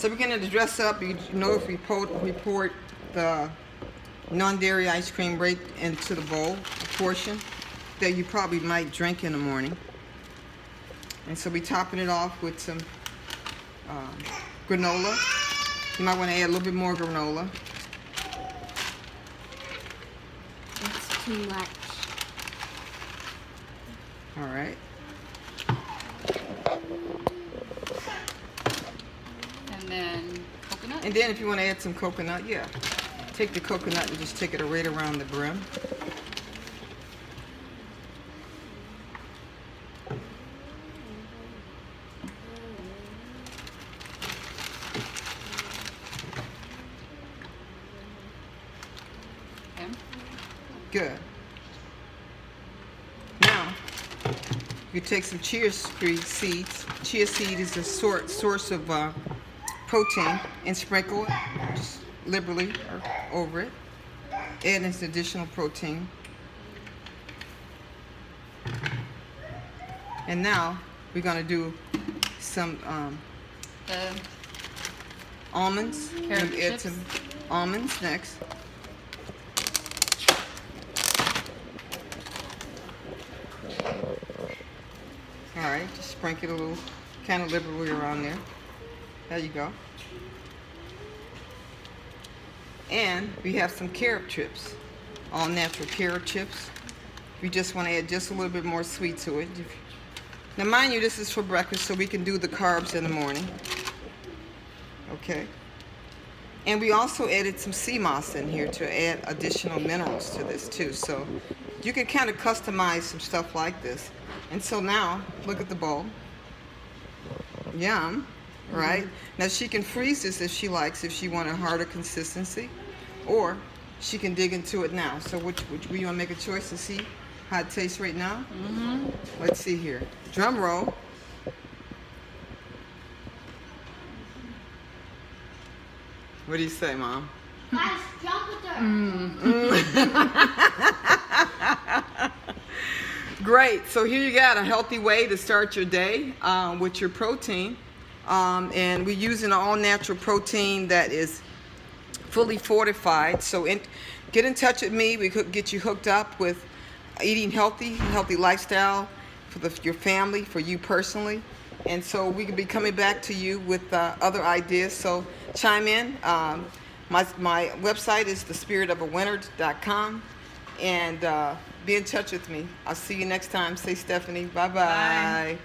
So we're going to dress up. You know, if we poured the non-dairy ice cream right into the bowl, a portion that you probably might drink in the morning. And so we're topping it off with some granola. You might want to add a little bit more granola. That's too much. All right. And then coconut? And then if you want to add some coconut, yeah. Take the coconut and just take it right around the brim. Okay. Good. Now, you take some chia seeds. Chia seed is a source of protein, and sprinkle it just liberally over it. Add this additional protein. And now we're going to do some The almonds. carrot We're gonna add chips. some almonds next. All right, just sprinkle it a little, kind of liberally around there. There you go. And we have some carrot chips, all natural carrot chips. We just want to add just a little bit more sweet to it. Now, mind you, this is for breakfast, so we can do the carbs in the morning. Okay. And we also added some sea moss in here to add additional minerals to this too. So you can kind of customize some stuff like this. And so now, look at the bowl. Yum, right? Now she can freeze this if she likes, if she want a harder consistency, or she can dig into it now. So which you want to make a choice to see how it tastes right now? Let's see here. Drum roll. What do you say, Mom? Guys, jump with her. Great. So here you got a healthy way to start your day with your protein. And we're using all natural protein that is fully fortified. So get in touch with me. We could get you hooked up with eating healthy lifestyle for your family, for you personally. And so we could be coming back to you with other ideas. So chime in. My website is thespiritofawinner.com. And be in touch with me. I'll see you next time. Say Stephanie. Bye-bye. Bye.